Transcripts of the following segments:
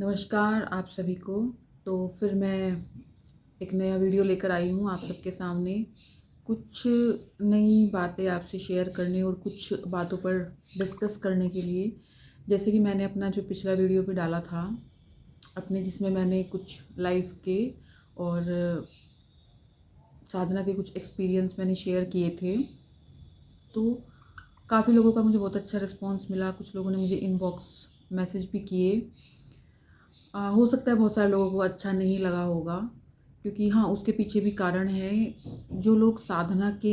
नमस्कार आप सभी को। तो फिर मैं एक नया वीडियो लेकर आई हूँ आप सबके सामने। कुछ नई बातें आपसे शेयर करने और कुछ बातों पर डिस्कस करने के लिए। जैसे कि मैंने अपना जो पिछला वीडियो भी डाला था अपने, जिसमें मैंने कुछ लाइफ के और साधना के कुछ एक्सपीरियंस मैंने शेयर किए थे। तो काफ़ी लोगों का मुझे बहुत अच्छा रिस्पॉन्स मिला। कुछ लोगों ने मुझे इनबॉक्स मैसेज भी किए। हो सकता है बहुत सारे लोगों को अच्छा नहीं लगा होगा, क्योंकि हाँ, उसके पीछे भी कारण है। जो लोग साधना के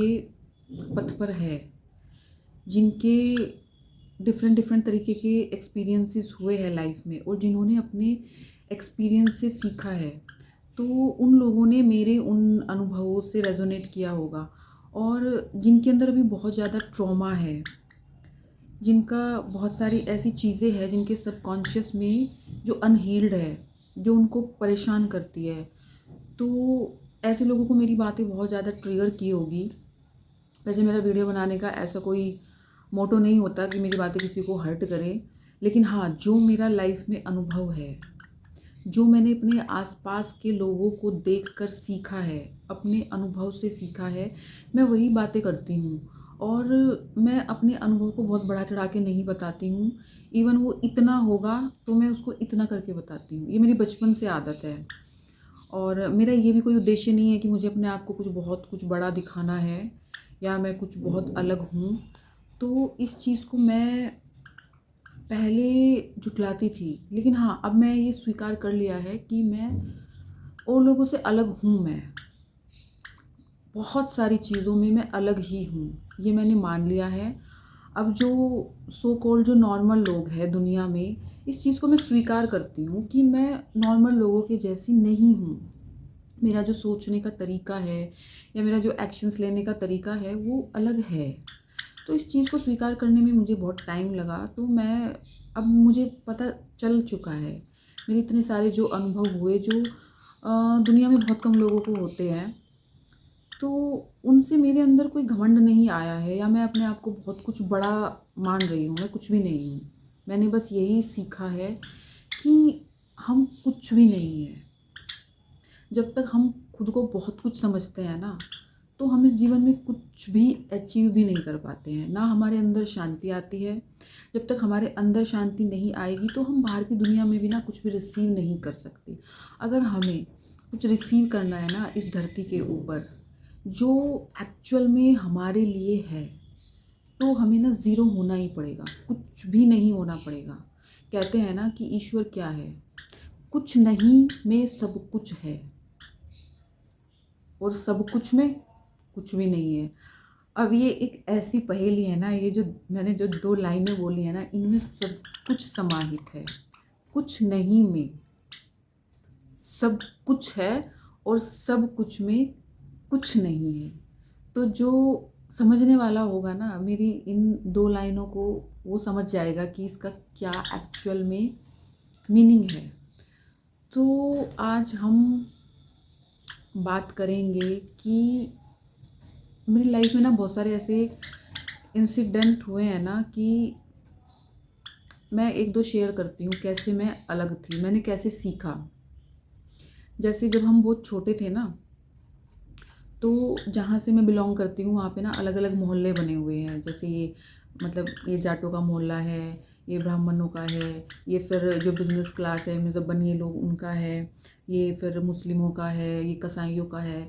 पथ पर है, जिनके डिफरेंट डिफरेंट तरीके के एक्सपीरियंसेस हुए हैं लाइफ में और जिन्होंने अपने एक्सपीरियंस से सीखा है, तो उन लोगों ने मेरे उन अनुभवों से रेजोनेट किया होगा। और जिनके अंदर अभी बहुत ज़्यादा ट्रॉमा है, जिनका बहुत सारी ऐसी चीज़ें हैं जिनके सबकॉन्शियस में जो अनहील्ड है, जो उनको परेशान करती है, तो ऐसे लोगों को मेरी बातें बहुत ज़्यादा ट्रिगर की होगी। वैसे मेरा वीडियो बनाने का ऐसा कोई मोटो नहीं होता कि मेरी बातें किसी को हर्ट करें, लेकिन हाँ, जो मेरा लाइफ में अनुभव है, जो मैंने अपने आसपास के लोगों को देखकर सीखा है, अपने अनुभव से सीखा है, मैं वही बातें करती हूँ। और मैं अपने अनुभव को बहुत बढ़ा चढ़ा के नहीं बताती हूँ। इवन वो इतना होगा तो मैं उसको इतना करके बताती हूँ। ये मेरी बचपन से आदत है। और मेरा ये भी कोई उद्देश्य नहीं है कि मुझे अपने आप को कुछ बड़ा दिखाना है या मैं कुछ बहुत अलग हूँ। तो इस चीज़ को मैं पहले झुठलाती थी, लेकिन हाँ, अब मैं ये स्वीकार कर लिया है कि मैं और लोगों से अलग हूँ। मैं बहुत सारी चीज़ों में मैं अलग ही हूँ, ये मैंने मान लिया है। अब जो सो कॉल्ड जो नॉर्मल लोग हैं दुनिया में, इस चीज़ को मैं स्वीकार करती हूँ कि मैं नॉर्मल लोगों के जैसी नहीं हूँ। मेरा जो सोचने का तरीका है या मेरा जो एक्शंस लेने का तरीका है वो अलग है। तो इस चीज़ को स्वीकार करने में मुझे बहुत टाइम लगा। तो मैं अब मुझे पता चल चुका है। मेरे इतने सारे जो अनुभव हुए, जो दुनिया में बहुत कम लोगों को होते हैं, तो उनसे मेरे अंदर कोई घमंड नहीं आया है या मैं अपने आप को बहुत कुछ बड़ा मान रही हूँ। मैं कुछ भी नहीं हूँ। मैंने बस यही सीखा है कि हम कुछ भी नहीं हैं। जब तक हम खुद को बहुत कुछ समझते हैं ना, तो हम इस जीवन में कुछ भी अचीव भी नहीं कर पाते हैं। ना हमारे अंदर शांति आती है। जब तक हमारे अंदर शांति नहीं आएगी तो हम बाहर की दुनिया में भी ना कुछ भी रिसीव नहीं कर सकते। अगर हमें कुछ रिसीव करना है ना इस धरती के ऊपर, जो एक्चुअल में हमारे लिए है, तो हमें ना ज़ीरो होना ही पड़ेगा, कुछ भी नहीं होना पड़ेगा। कहते हैं ना कि ईश्वर क्या है? कुछ नहीं में सब कुछ है और सब कुछ में कुछ भी नहीं है। अब ये एक ऐसी पहेली है ना, ये जो मैंने जो 2 लाइनें बोली हैं ना, इनमें सब कुछ समाहित है। कुछ नहीं में सब कुछ है और सब कुछ में कुछ नहीं है। तो जो समझने वाला होगा ना मेरी इन 2 लाइनों को, वो समझ जाएगा कि इसका क्या एक्चुअल में मीनिंग है। तो आज हम बात करेंगे कि मेरी लाइफ में ना बहुत सारे ऐसे इंसिडेंट हुए हैं ना, कि मैं 1-2 शेयर करती हूँ कैसे मैं अलग थी, मैंने कैसे सीखा। जैसे जब हम बहुत छोटे थे ना, तो जहाँ से मैं बिलॉन्ग करती हूँ वहाँ पे ना अलग अलग मोहल्ले बने हुए हैं। जैसे ये, मतलब ये जाटों का मोहल्ला है, ये ब्राह्मणों का है, ये फिर जो बिज़नेस क्लास है मतलब बनिए लोग उनका है, ये फिर मुस्लिमों का है, ये कसाईयों का है।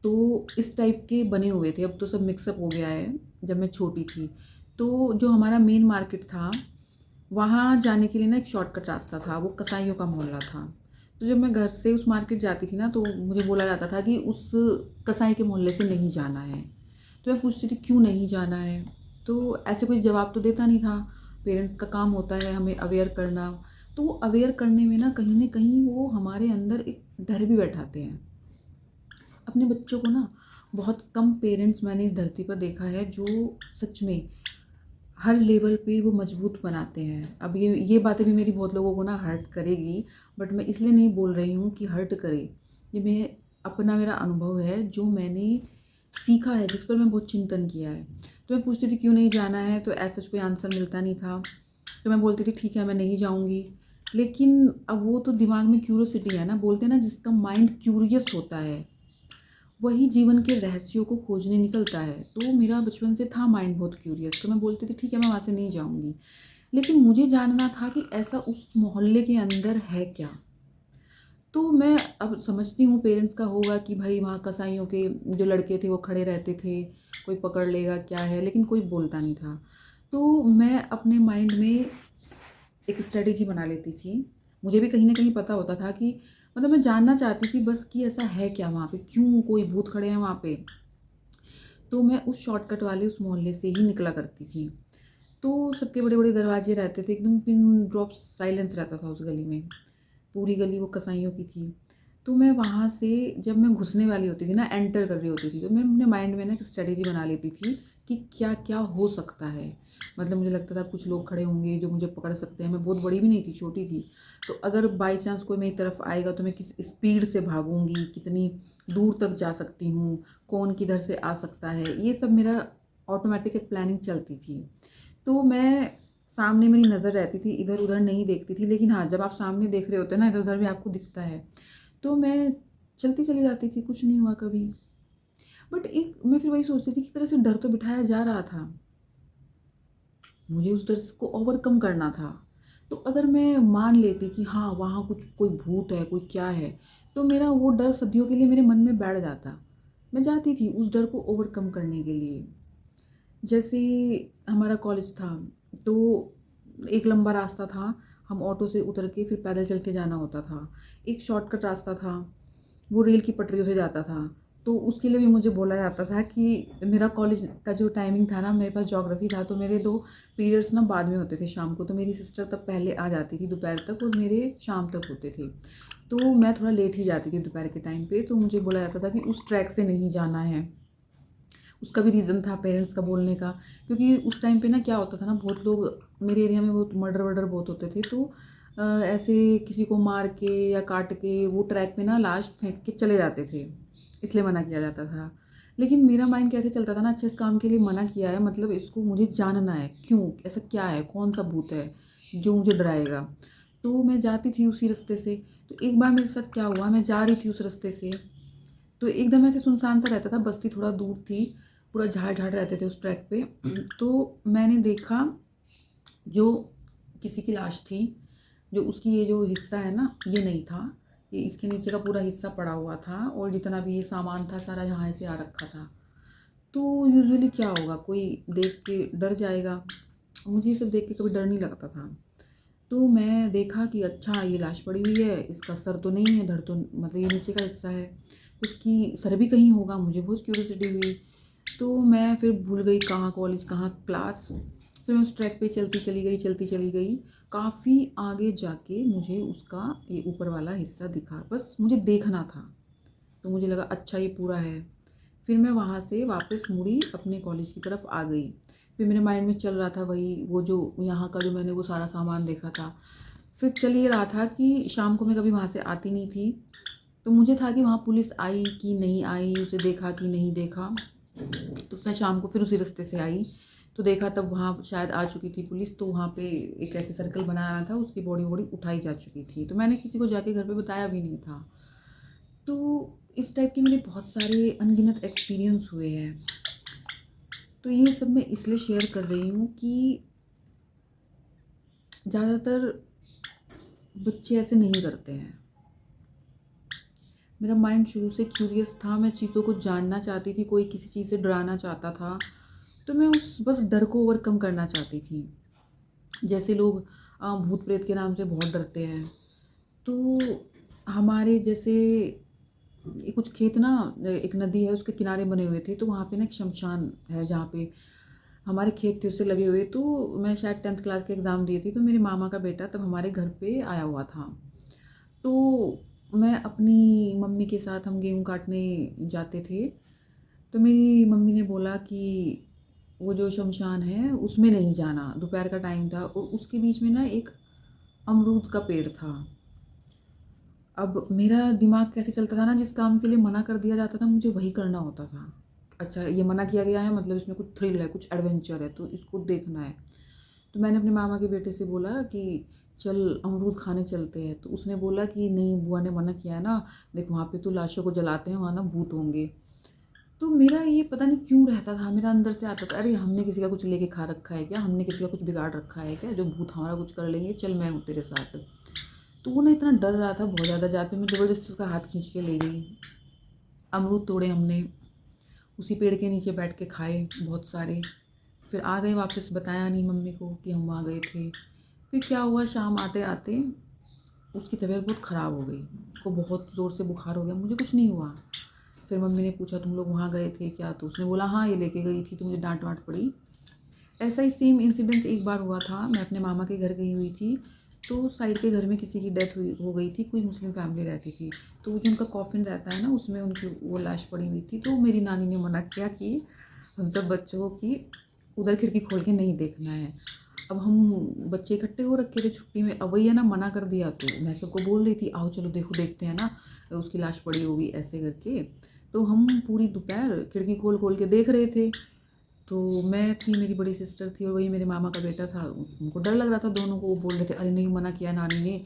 तो इस टाइप के बने हुए थे। अब तो सब मिक्सअप हो गया है। जब मैं छोटी थी तो जो हमारा मेन मार्केट था, वहाँ जाने के लिए ना एक शॉर्टकट रास्ता था, वो कसाईयों का मोहल्ला था। तो जब मैं घर से उस मार्केट जाती थी ना, तो मुझे बोला जाता था कि उस कसाई के मोहल्ले से नहीं जाना है। तो मैं पूछती थी क्यों नहीं जाना है? तो ऐसे कोई जवाब तो देता नहीं था। पेरेंट्स का काम होता है हमें अवेयर करना। तो वो अवेयर करने में ना कहीं वो हमारे अंदर एक डर भी बैठाते हैं। अपने बच्चों को ना बहुत कम पेरेंट्स मैंने इस धरती पर देखा है जो सच में हर लेवल पे वो मजबूत बनाते हैं। अब ये बातें भी मेरी बहुत लोगों को ना हर्ट करेगी, बट मैं इसलिए नहीं बोल रही हूँ कि हर्ट करे। ये मेरा अनुभव है जो मैंने सीखा है, जिस पर मैं बहुत चिंतन किया है। तो मैं पूछती थी क्यों नहीं जाना है, तो ऐसा कोई आंसर मिलता नहीं था। तो मैं बोलती थी ठीक है मैं नहीं जाऊँगी। लेकिन अब वो तो दिमाग में क्यूरियोसिटी है ना, बोलते हैं ना जिसका माइंड क्यूरियस होता है वही जीवन के रहस्यों को खोजने निकलता है। तो मेरा बचपन से था माइंड बहुत क्यूरियस, तो मैं बोलती थी ठीक है मैं वहाँ से नहीं जाऊँगी। लेकिन मुझे जानना था कि ऐसा उस मोहल्ले के अंदर है क्या? तो मैं अब समझती हूँ पेरेंट्स का होगा कि भाई वहाँ कसाईयों के जो लड़के थे वो खड़े रहते थे, कोई पकड़ लेगा क्या है, लेकिन कोई बोलता नहीं था। तो मैं अपने माइंड में एक स्ट्रेटेजी बना लेती थी। मुझे भी कहीं न कहीं पता होता था कि मतलब मैं जानना चाहती थी बस कि ऐसा है क्या वहाँ पे? क्यों कोई भूत खड़े हैं वहाँ पे? तो मैं उस शॉर्टकट वाले उस मोहल्ले से ही निकला करती थी। तो सबके बड़े-बड़े दरवाजे रहते थे, एकदम पिन ड्रॉप साइलेंस रहता था उस गली में। पूरी गली वो कसाईयों की थी। तो मैं वहाँ से जब मैं घुसने वाली होती थी ना, एंटर कर रही होती थी, तो मैं अपने माइंड में ना एक स्ट्रैटेजी बना लेती थी कि क्या-क्या हो सकता है। मतलब मुझे लगता था कुछ लोग खड़े होंगे जो मुझे पकड़ सकते हैं। मैं बहुत बड़ी भी नहीं थी, छोटी थी। तो अगर बाई चांस कोई मेरी तरफ आएगा तो मैं किस स्पीड से भागूँगी, कितनी दूर तक जा सकती हूँ, कौन किधर से आ सकता है। ये सब मेरा ऑटोमैटिक एक प्लानिंग चलती थी। तो मैं सामने मेरी नज़र रहती थी, इधर-उधर नहीं देखती थी, लेकिन हाँ, जब आप सामने देख रहे होते हैं ना, इधर-उधर भी आपको दिखता है। तो मैं चलती चली जाती थी, कुछ नहीं हुआ कभी। बट एक मैं फिर वही सोचती थी कि एक तरह से डर तो बिठाया जा रहा था। मुझे उस डर को ओवरकम करना था। तो अगर मैं मान लेती कि हाँ, वहाँ कुछ कोई भूत है, कोई क्या है, तो मेरा वो डर सदियों के लिए मेरे मन में बैठ जाता। मैं जाती थी उस डर को ओवरकम करने के लिए। जैसे हमारा कॉलेज था, तो एक लंबा रास्ता था, हम ऑटो से उतर के फिर पैदल चल के जाना होता था। एक शॉर्टकट रास्ता था, वो रेल की पटरियों से जाता था। तो उसके लिए भी मुझे बोला जाता था कि मेरा कॉलेज का जो टाइमिंग था ना, मेरे पास ज्योग्राफ़ी था, तो मेरे 2 पीरियड्स ना बाद में होते थे शाम को, तो मेरी सिस्टर तब पहले आ जाती थी दोपहर तक और मेरे शाम तक होते थे। तो मैं थोड़ा लेट ही जाती थी दोपहर के टाइम पे, तो मुझे बोला जाता था कि उस ट्रैक से नहीं जाना है। उसका भी रीज़न था पेरेंट्स का बोलने का, क्योंकि उस टाइम पे ना क्या होता था ना, बहुत लोग मेरे एरिया में बहुत मर्डर वर्डर बहुत होते थे। तो ऐसे किसी को मार के या काट के वो ट्रैक पे ना लाश फेंक के चले जाते थे, इसलिए मना किया जाता था। लेकिन मेरा माइंड कैसे चलता था ना, अच्छा इस काम के लिए मना किया है मतलब इसको मुझे जानना है, क्यों, ऐसा क्या है, कौन सा भूत है जो मुझे डराएगा। तो मैं जाती थी उसी रास्ते से। तो एक बार मेरे साथ क्या हुआ, मैं जा रही थी उस रास्ते से, तो एकदम ऐसे सुनसान सा रहता था, बस्ती थोड़ा दूर थी, पूरा झाड़-झाड़ रहते थे उस ट्रैक पे। तो मैंने देखा जो किसी की लाश थी, जो उसकी ये जो हिस्सा है ना, ये नहीं था, ये इसके नीचे का पूरा हिस्सा पड़ा हुआ था और जितना भी ये सामान था सारा यहाँ से आ रखा था। तो यूजुअली क्या होगा, कोई देख के डर जाएगा। मुझे ये सब देख के कभी डर नहीं लगता था। तो मैं देखा कि अच्छा ये लाश पड़ी हुई है, इसका सर तो नहीं है, धड़ तो मतलब ये नीचे का हिस्सा है, उसकी सर भी कहीं होगा, मुझे बहुत क्यूरियोसिटी हुई। तो मैं फिर भूल गई कहाँ कॉलेज, कहाँ क्लास, फिर मैं उस ट्रैक पे चलती चली गई। काफ़ी आगे जाके मुझे उसका ये ऊपर वाला हिस्सा दिखा, बस मुझे देखना था। तो मुझे लगा अच्छा ये पूरा है। फिर मैं वहाँ से वापस मुड़ी अपने कॉलेज की तरफ आ गई। फिर मेरे माइंड में चल रहा था वही वो जो यहाँ का जो मैंने वो सारा सामान देखा था। फिर चल ये रहा था कि शाम को मैं कभी वहाँ से आती नहीं थी। तो मुझे था कि वहाँ पुलिस आई कि नहीं आई, उसे देखा कि नहीं देखा। तो मैं शाम को फिर उसी रास्ते से आई, तो देखा तब वहाँ शायद आ चुकी थी पुलिस, तो वहाँ पे एक ऐसे सर्कल बनाया था, उसकी बॉडी वॉडी उठाई जा चुकी थी। तो मैंने किसी को जाके घर पे बताया भी नहीं था। तो इस टाइप के मेरे बहुत सारे अनगिनत एक्सपीरियंस हुए हैं। तो ये सब मैं इसलिए शेयर कर रही हूँ कि ज़्यादातर बच्चे ऐसे नहीं करते हैं। मेरा माइंड शुरू से क्यूरियस था, मैं चीज़ों को जानना चाहती थी, कोई किसी चीज़ से डराना चाहता था, तो मैं उस बस डर को ओवरकम करना चाहती थी। जैसे लोग भूत प्रेत के नाम से बहुत डरते हैं। तो हमारे जैसे ये कुछ खेत ना, एक नदी है उसके किनारे बने हुए थे, तो वहाँ पे ना एक शमशान है जहाँ पे हमारे खेत थे उससे लगे हुए। तो मैं शायद 10th क्लास के एग्ज़ाम दिए थी, तो मेरे मामा का बेटा तब हमारे घर पे आया हुआ था। तो मैं अपनी मम्मी के साथ हम गेहूँ काटने जाते थे, तो मेरी मम्मी ने बोला कि वो जो शमशान है उसमें नहीं जाना, दोपहर का टाइम था और उसके बीच में ना एक अमरूद का पेड़ था। अब मेरा दिमाग कैसे चलता था ना, जिस काम के लिए मना कर दिया जाता था मुझे वही करना होता था। अच्छा ये मना किया गया है मतलब इसमें कुछ थ्रिल है, कुछ एडवेंचर है, तो इसको देखना है। तो मैंने अपने मामा के बेटे से बोला कि चल अमरूद खाने चलते हैं। तो उसने बोला कि नहीं, बुआ ने मना किया है ना, देख वहाँ पे तो लाशों को जलाते हैं, वहाँ ना भूत होंगे। तो मेरा ये पता नहीं क्यों रहता था, मेरा अंदर से आता था, अरे हमने किसी का कुछ लेके खा रखा है क्या, हमने किसी का कुछ बिगाड़ रखा है क्या, जो भूत हमारा कुछ कर लेंगे, चल मैं हूँ तेरे साथ। तो वो ना इतना डर रहा था बहुत ज़्यादा, जाते मैं ज़बरदस्ती उसका हाथ खींच के ले गई। अमरूद तोड़े हमने, उसी पेड़ के नीचे बैठ के खाए बहुत सारे। फिर आ गए वापस, बताया नहीं मम्मी को कि हम वहाँ गए थे। फिर क्या हुआ, शाम आते आते उसकी तबीयत बहुत ख़राब हो गई, उसको बहुत ज़ोर से बुखार हो गया, मुझे कुछ नहीं हुआ। फिर मम्मी ने पूछा तुम लोग वहाँ गए थे क्या, तो उसने बोला हाँ ये लेके गई थी, तो मुझे डांट वाट पड़ी। ऐसा ही सेम इंसिडेंस एक बार हुआ था, मैं अपने मामा के घर गई हुई थी, तो साइड के घर में किसी की डेथ हुई हो गई थी, कोई मुस्लिम फैमिली रहती थी। तो वो जो उनका कॉफिन रहता है ना, उसमें उनकी वो लाश पड़ी हुई थी। तो मेरी नानी ने मना किया कि हम सब बच्चों की उधर खिड़की खोल के नहीं देखना है। अब हम बच्चे इकट्ठे हो रखे थे छुट्टी में, अब भैया ना मना कर दिया, तो मैं सबको बोल रही थी आओ चलो देखो, देखते हैं ना, उसकी लाश पड़ी होगी ऐसे करके। तो हम पूरी दोपहर खिड़की खोल खोल के देख रहे थे। तो मैं थी, मेरी बड़ी सिस्टर थी और वही मेरे मामा का बेटा था। उनको डर लग रहा था दोनों को, वो बोल रहे थे अरे नहीं मना किया नानी ने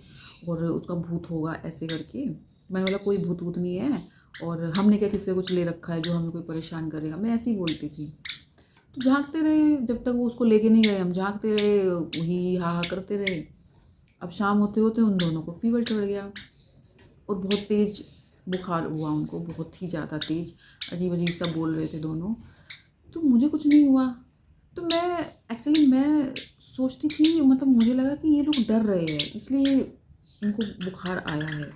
और उसका भूत होगा ऐसे करके। मैंने बोला कोई भूत वूत नहीं है, और हमने क्या किसी से कुछ ले रखा है जो हमें कोई परेशान करेगा, मैं ऐसे ही बोलती थी। तो झाँकते रहे जब तक वो उसको लेके नहीं गए, हम झाँकते रहे, ही हा हा करते रहे। अब शाम होते होते उन दोनों को फीवर चढ़ गया और बहुत तेज़ बुखार हुआ उनको, बहुत ही ज़्यादा तेज़, अजीब अजीब सा बोल रहे थे दोनों। तो मुझे कुछ नहीं हुआ। तो मैं सोचती थी, मतलब मुझे लगा कि ये लोग डर रहे हैं इसलिए उनको बुखार आया है,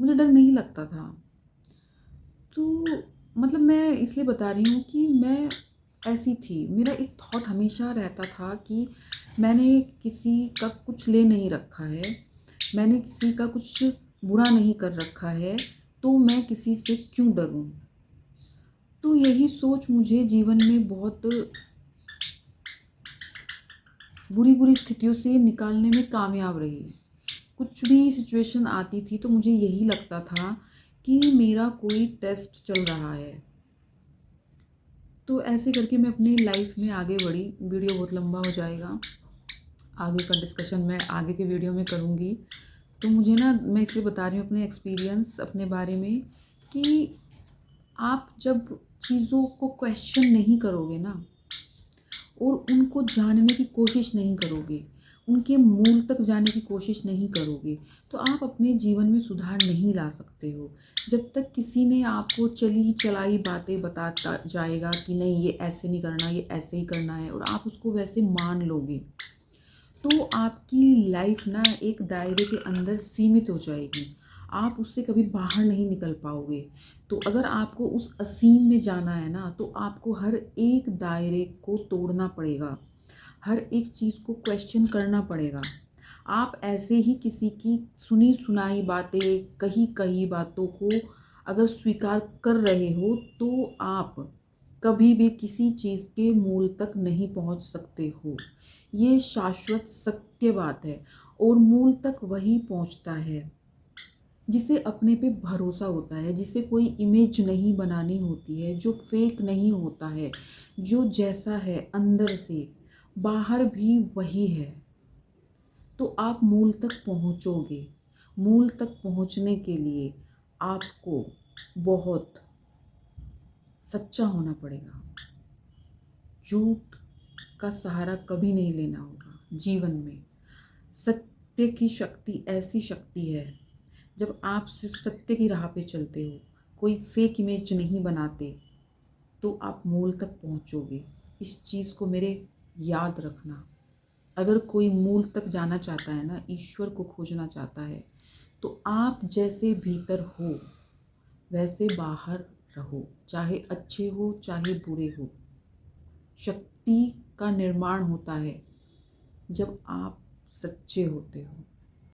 मुझे डर नहीं लगता था। तो मतलब मैं इसलिए बता रही हूँ कि मैं ऐसी थी, मेरा एक थॉट हमेशा रहता था कि मैंने किसी का कुछ ले नहीं रखा है, मैंने किसी का कुछ बुरा नहीं कर रखा है, तो मैं किसी से क्यों डरूँ। तो यही सोच मुझे जीवन में बहुत बुरी बुरी स्थितियों से निकालने में कामयाब रही। कुछ भी सिचुएशन आती थी तो मुझे यही लगता था कि मेरा कोई टेस्ट चल रहा है। तो ऐसे करके मैं अपनी लाइफ में आगे बढ़ी। वीडियो बहुत लंबा हो जाएगा, आगे का डिस्कशन मैं आगे के वीडियो में करूँगी। तो मुझे ना, मैं इसलिए बता रही हूँ अपने एक्सपीरियंस अपने बारे में, कि आप जब चीज़ों को क्वेश्चन नहीं करोगे ना, और उनको जानने की कोशिश नहीं करोगे, उनके मूल तक जाने की कोशिश नहीं करोगे, तो आप अपने जीवन में सुधार नहीं ला सकते हो। जब तक किसी ने आपको चली चलाई बातें बताता जाएगा कि नहीं ये ऐसे नहीं करना, ये ऐसे ही करना है, और आप उसको वैसे मान लोगे, तो आपकी लाइफ ना एक दायरे के अंदर सीमित हो जाएगी, आप उससे कभी बाहर नहीं निकल पाओगे। तो अगर आपको उस असीम में जाना है ना, तो आपको हर एक दायरे को तोड़ना पड़ेगा, हर एक चीज़ को क्वेश्चन करना पड़ेगा। आप ऐसे ही किसी की सुनी सुनाई बातें, कही कही बातों को अगर स्वीकार कर रहे हो, तो आप कभी भी किसी चीज़ के मूल तक नहीं पहुंच सकते हो। ये शाश्वत सत्य बात है, और मूल तक वही पहुंचता है जिसे अपने पे भरोसा होता है, जिसे कोई इमेज नहीं बनानी होती है, जो फेक नहीं होता है, जो जैसा है अंदर से बाहर भी वही है। तो आप मूल तक पहुंचोगे। मूल तक पहुंचने के लिए आपको बहुत सच्चा होना पड़ेगा। झूठ का सहारा कभी नहीं लेना होगा जीवन में। सत्य की शक्ति ऐसी शक्ति है, जब आप सिर्फ सत्य की राह पे चलते हो, कोई फेक इमेज नहीं बनाते, तो आप मूल तक पहुंचोगे। इस चीज़ को मेरे याद रखना। अगर कोई मूल तक जाना चाहता है ना, ईश्वर को खोजना चाहता है, तो आप जैसे भीतर हो वैसे बाहर रहो, चाहे अच्छे हो चाहे बुरे हो। शक्ति का निर्माण होता है जब आप सच्चे होते हो।